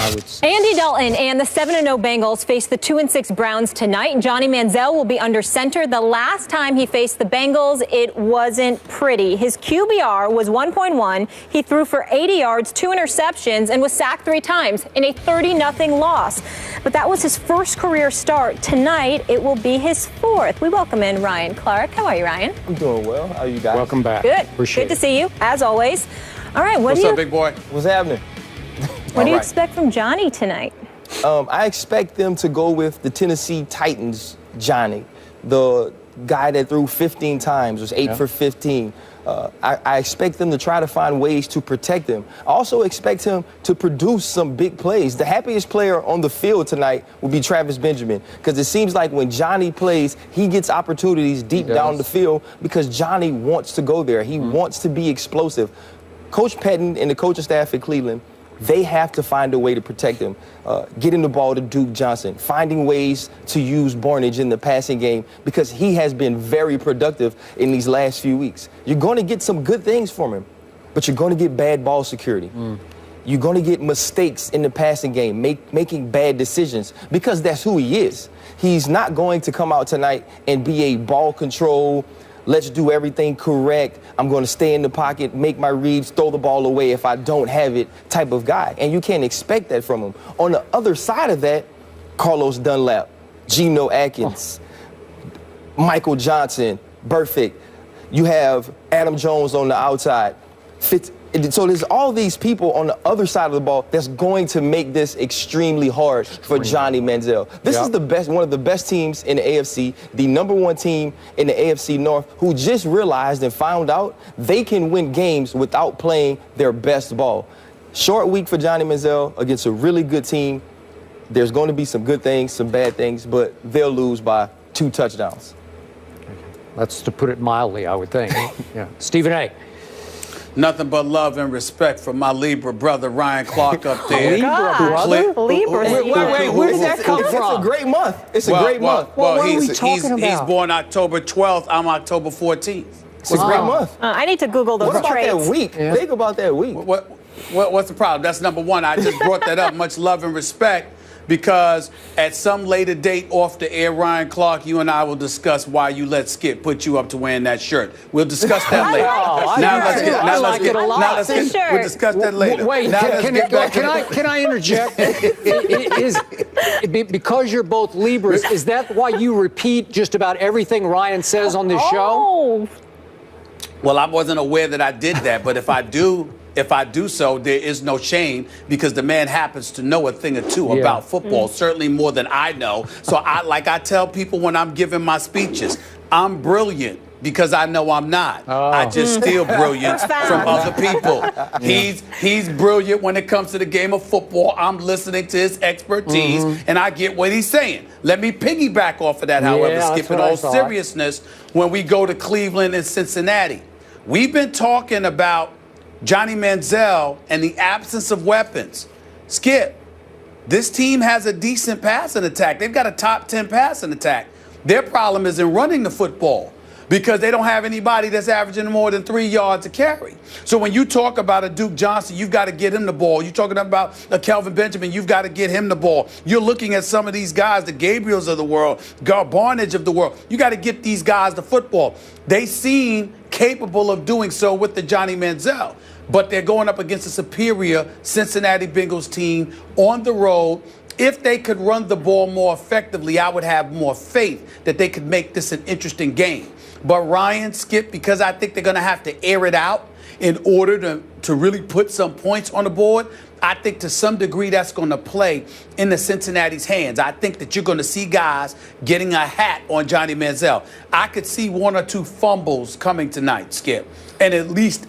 I would say. Andy Dalton and the 7-0 Bengals face the 2-6 Browns tonight. Johnny Manziel will be under center. The last time he faced the Bengals, it wasn't pretty. His QBR was 1.1. He threw for 80 yards, 2 interceptions, and was sacked 3 times in a 30-0 loss. But that was his first career start. Tonight, it will be his 4th. We welcome in Ryan Clark. How are you, Ryan? I'm doing well. How are you guys? Welcome back. Good. Appreciate Good to see you, as always. All right, What's up, big boy? What's happening? What do you expect from Johnny tonight? I expect them to go with the Tennessee Titans, Johnny, the guy that threw 15 times, was 8 for 15. I expect them to try to find ways to protect him. I also expect him to produce some big plays. The happiest player on the field tonight will be Travis Benjamin, because it seems like when Johnny plays, he gets opportunities deep down the field because Johnny wants to go there. He wants to be explosive. Coach Pettin and the coaching staff at Cleveland, they have to find a way to protect him, getting the ball to Duke Johnson, finding ways to use Bornage in the passing game, because he has been very productive in these last few weeks. You're going to get some good things from him, but you're going to get bad ball security. You're going to get mistakes in the passing game, making bad decisions, because that's who he is. He's not going to come out tonight and be a ball control, let's do everything correct, I'm going to stay in the pocket, make my reads, throw the ball away if I don't have it type of guy. And you can't expect that from him. On the other side of that, Carlos Dunlap, Geno Atkins, Michael Johnson, Burfict. You have Adam Jones on the outside. So there's all these people on the other side of the ball that's going to make this extremely hard for Johnny Manziel. This is one of the best teams in the AFC, the #1 team in the AFC North, who just realized and found out they can win games without playing their best ball. Short week for Johnny Manziel against a really good team. There's going to be some good things, some bad things, but they'll lose by 2 touchdowns. That's to put it mildly, I would think. Stephen A. Nothing but love and respect for my Libra brother, Ryan Clark, up there. Libra brother? Libra. Where did that come from? It's a great month. It's a great month. What are we talking about? He's born October 12th. I'm October 14th. It's a great month. I need to Google those What about traits. that week? Think about that week. What's the problem? That's number one. I just brought that up. Much love and respect, because at some later date off the air, Ryan Clark, you and I will discuss why you let Skip put you up to wearing that shirt. We'll discuss that later. We'll discuss that later. Wait, can I interject? Because you're both Libras, is that why you repeat just about everything Ryan says on this show? Well, I wasn't aware that I did that, but if I do so, there is no shame, because the man happens to know a thing or two about football, certainly more than I know. So I tell people when I'm giving my speeches, I'm brilliant because I know I'm not. I just steal brilliance from other people. He's brilliant when it comes to the game of football. I'm listening to his expertise, and I get what he's saying. Let me piggyback off of that, however, Skip, in all seriousness, when we go to Cleveland and Cincinnati. We've been talking about Johnny Manziel and the absence of weapons. Skip, this team has a decent passing attack. They've got a top 10 passing attack. Their problem is in running the football, because they don't have anybody that's averaging more than 3 yards a carry. So when you talk about a Duke Johnson, you've got to get him the ball. You're talking about a Kelvin Benjamin, you've got to get him the ball. You're looking at some of these guys, the Gabriels of the world, Barnage of the world. You got to get these guys the football. They seem capable of doing so with the Johnny Manziel, but they're going up against a superior Cincinnati Bengals team on the road. If they could run the ball more effectively, I would have more faith that they could make this an interesting game. But Ryan, Skip, because I think they're going to have to air it out in order to really put some points on the board, I think to some degree that's going to play in the Cincinnati's hands. I think that you're going to see guys getting a hat on Johnny Manziel. I could see 1 or 2 fumbles coming tonight, Skip, and at least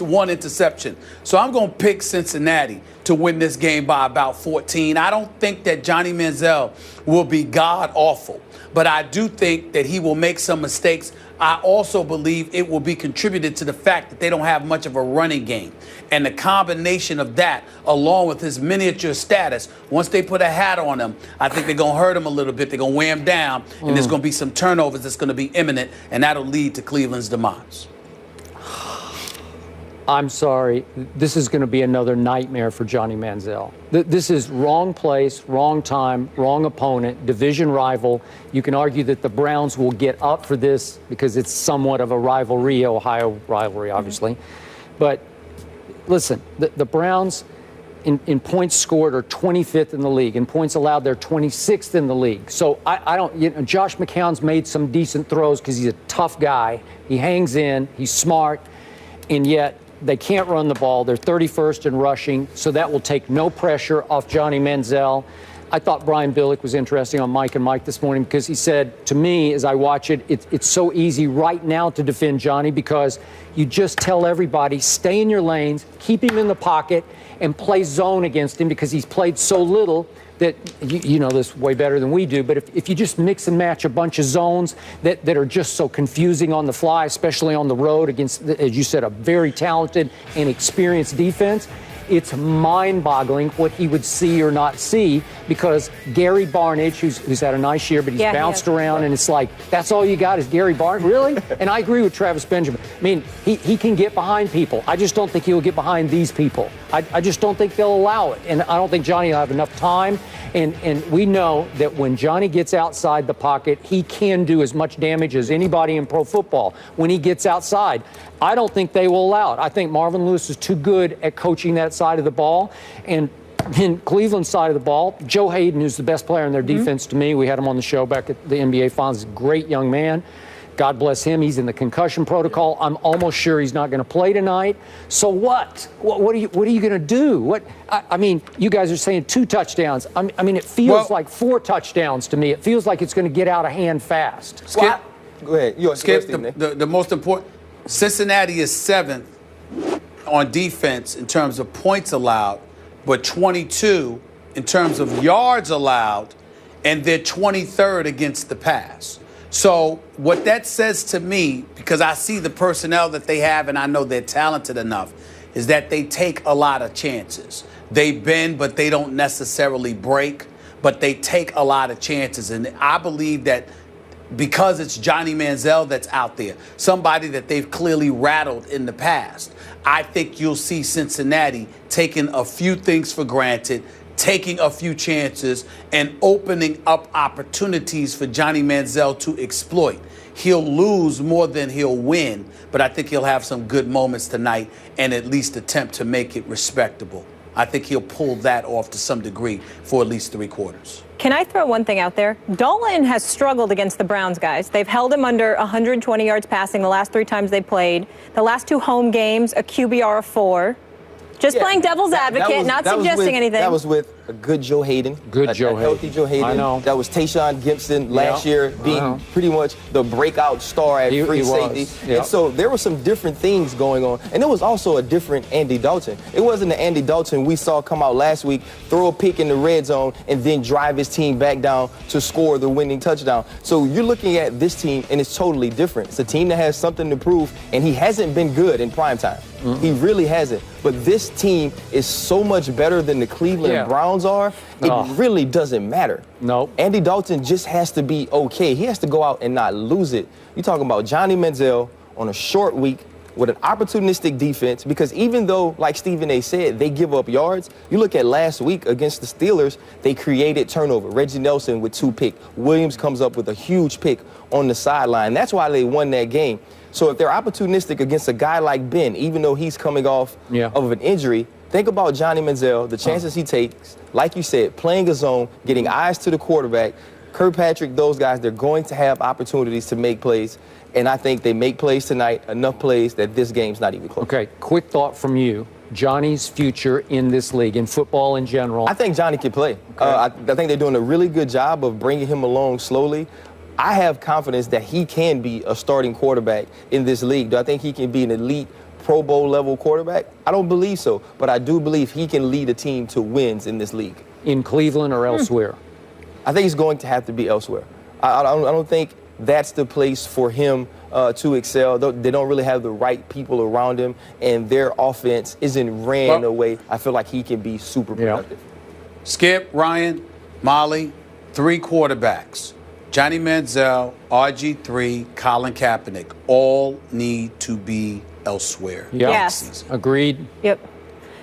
1 interception. So I'm going to pick Cincinnati to win this game by about 14. I don't think that Johnny Manziel will be god-awful, but I do think that he will make some mistakes. I also believe it will be contributed to the fact that they don't have much of a running game. And the combination of that, along with his miniature status, once they put a hat on him, I think they're going to hurt him a little bit. They're going to wear him down, and there's going to be some turnovers that's going to be imminent, and that'll lead to Cleveland's demise. I'm sorry. This is going to be another nightmare for Johnny Manziel. This is wrong place, wrong time, wrong opponent, division rival. You can argue that the Browns will get up for this because it's somewhat of a rivalry, Ohio rivalry, obviously. But listen, the Browns in points scored are 25th in the league. In points allowed, they're 26th in the league. So I don't, Josh McCown's made some decent throws because he's a tough guy. He hangs in, he's smart, and yet they can't run the ball. They're 31st in rushing, so that will take no pressure off Johnny Manziel. I thought Brian Billick was interesting on Mike and Mike this morning because he said to me as I watch it, it's so easy right now to defend Johnny because you just tell everybody, stay in your lanes, keep him in the pocket, and play zone against him because he's played so little that you know this way better than we do. But if you just mix and match a bunch of zones that are just so confusing on the fly, especially on the road against, as you said, a very talented and experienced defense, it's mind-boggling what he would see or not see because Gary Barnidge, who's had a nice year, but he's bounced around, and it's like, that's all you got is Gary Barnidge? Really? And I agree with Travis Benjamin. I mean, he can get behind people. I just don't think he'll get behind these people. I just don't think they'll allow it. And I don't think Johnny will have enough time. And we know that when Johnny gets outside the pocket, he can do as much damage as anybody in pro football when he gets outside. I don't think they will allow it. I think Marvin Lewis is too good at coaching that side of the ball. And in Cleveland's side of the ball, Joe Hayden, who's the best player in their defense to me, we had him on the show back at the NBA Finals, great young man. God bless him. He's in the concussion protocol. I'm almost sure he's not going to play tonight. So what? What are you going to do? I mean, you guys are saying 2 touchdowns. I mean, it feels like 4 touchdowns to me. It feels like it's going to get out of hand fast. Skip, go ahead. Skip, the most important. Cincinnati is 7th on defense in terms of points allowed, but 22 in terms of yards allowed, and they're 23rd against the pass. So what that says to me, because I see the personnel that they have and I know they're talented enough, is that they take a lot of chances. They bend, but they don't necessarily break, but they take a lot of chances. And I believe that because it's Johnny Manziel that's out there, somebody that they've clearly rattled in the past, I think you'll see Cincinnati taking a few things for granted, taking a few chances, and opening up opportunities for Johnny Manziel to exploit. He'll lose more than he'll win, but I think he'll have some good moments tonight and at least attempt to make it respectable. I think he'll pull that off to some degree for at least 3 quarters. Can I throw one thing out there? Dalton has struggled against the Browns, guys. They've held him under 120 yards passing the last 3 times they played. The last 2 home games, a QBR of 4. Just playing devil's advocate, not suggesting anything. That was with a good Joe Hayden. Good Joe Hayden. Healthy Joe Hayden. I know. That was Tayshaun Gibson last year being pretty much the breakout star at free safety. Yep. And so there were some different things going on. And it was also a different Andy Dalton. It wasn't the Andy Dalton we saw come out last week, throw a pick in the red zone, and then drive his team back down to score the winning touchdown. So you're looking at this team, and it's totally different. It's a team that has something to prove, and he hasn't been good in primetime. He really hasn't. But this team is so much better than the Cleveland Browns are, it really doesn't matter. No. Andy Dalton just has to be okay. He has to go out and not lose it. You're talking about Johnny Manziel on a short week with an opportunistic defense, because even though, like Stephen A. said, they give up yards, you look at last week against the Steelers, they created turnover. Reggie Nelson with 2 picks. Williams comes up with a huge pick on the sideline. That's why they won that game. So if they're opportunistic against a guy like Ben, even though he's coming off of an injury, think about Johnny Manziel, the chances he takes, like you said, playing a zone, getting eyes to the quarterback. Kirkpatrick, those guys, they're going to have opportunities to make plays. And I think they make plays tonight, enough plays that this game's not even close. Okay, quick thought from you. Johnny's future in this league, in football in general. I think Johnny can play. Okay. I think they're doing a really good job of bringing him along slowly. I have confidence that he can be a starting quarterback in this league. Do I think he can be an elite Pro Bowl level quarterback? I don't believe so, but I do believe he can lead a team to wins in this league. In Cleveland or elsewhere? I think he's going to have to be elsewhere. I don't think that's the place for him to excel. They don't really have the right people around him, and their offense isn't ran in a way I feel like he can be super productive. Skip, Ryan, Molly, 3 quarterbacks. Johnny Manziel, RG3, Colin Kaepernick all need to be elsewhere. Yeah. Yes. next season. Agreed. Yep.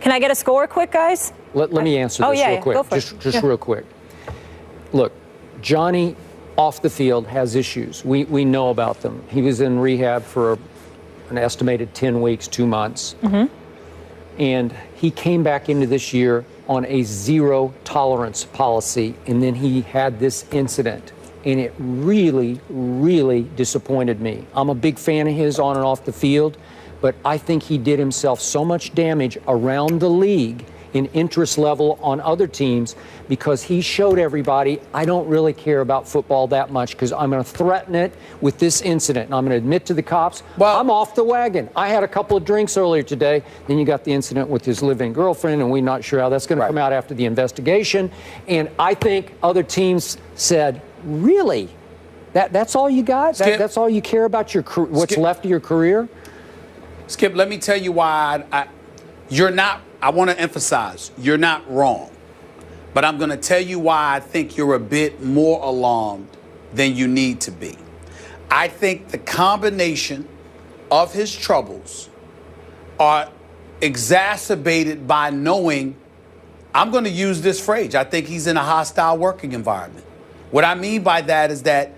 Can I get a score quick, guys? Let me answer this real quick. Go for Just real quick. Look, Johnny off the field has issues. We know about them. He was in rehab for an estimated 10 weeks, 2 months. Mm-hmm. And he came back into this year on a zero tolerance policy, and then he had this incident. And it really, really disappointed me. I'm a big fan of his on and off the field, but I think he did himself so much damage around the league in interest level on other teams because he showed everybody, I don't really care about football that much because I'm going to threaten it with this incident. And I'm going to admit to the cops, well, I'm off the wagon. I had a couple of drinks earlier today. Then you got the incident with his live-in girlfriend, and we're not sure how that's going to come out after the investigation. And I think other teams said, really? That's all you got? That's all you care about your what's left of your career? Skip, let me tell you why you're not. I want to emphasize, you're not wrong. But I'm going to tell you why I think you're a bit more alarmed than you need to be. I think the combination of his troubles are exacerbated by knowing, I'm going to use this phrase, I think he's in a hostile working environment. What I mean by that is that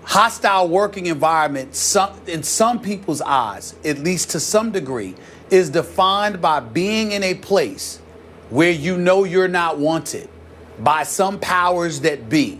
hostile working environment, in some people's eyes, at least to some degree, is defined by being in a place where you know you're not wanted by some powers that be.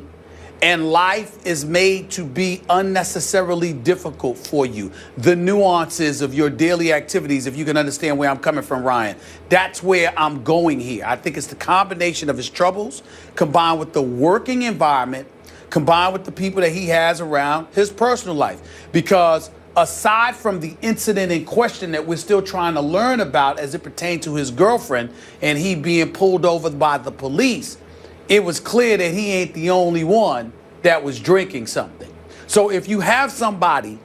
And life is made to be unnecessarily difficult for you. The nuances of your daily activities, if you can understand where I'm coming from, Ryan, that's where I'm going here. I think it's the combination of his troubles combined with the working environment, combined with the people that he has around his personal life. Because aside from the incident in question that we're still trying to learn about as it pertained to his girlfriend and he being pulled over by the police, it was clear that he ain't the only one that was drinking something. So if you have somebody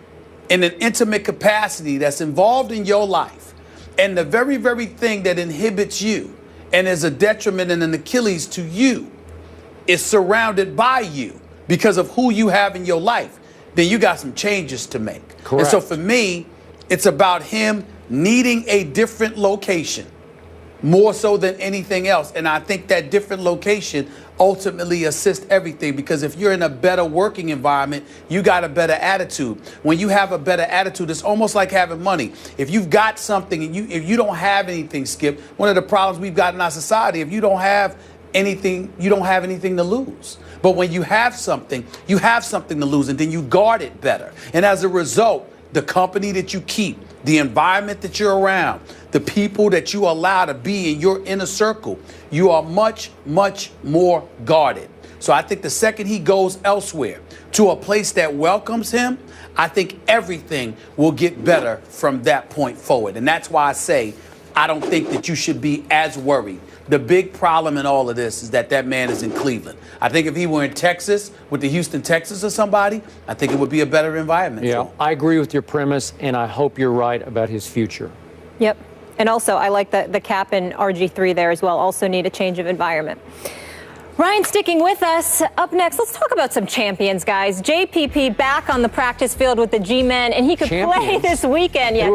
in an intimate capacity that's involved in your life, and the very, very thing that inhibits you and is a detriment and an Achilles to you is surrounded by you because of who you have in your life, then you got some changes to make. Correct. And so for me, it's about him needing a different location more so than anything else. And I think that different location ultimately assists everything, because if you're in a better working environment, you got a better attitude. When you have a better attitude, it's almost like having money. If you've got something and if you don't have anything, Skip, one of the problems we've got in our society, if you don't have anything, you don't have anything to lose. But when you have something to lose, and then you guard it better. And as a result, the company that you keep, the environment that you're around, the people that you allow to be in your inner circle, you are much, much more guarded. So I think the second he goes elsewhere to a place that welcomes him, I think everything will get better from that point forward. And that's why I say I don't think that you should be as worried. The big problem in all of this is that man is in Cleveland. I think if he were in Texas, with the Houston Texans or somebody, I think it would be a better environment. Yeah, for him. I agree with your premise, and I hope you're right about his future. Yep. And also, I like the cap and RG3 there as well. Also need a change of environment. Ryan sticking with us. Up next, let's talk about some champions, guys. JPP back on the practice field with the G-Men, and he could play this weekend. Yeah.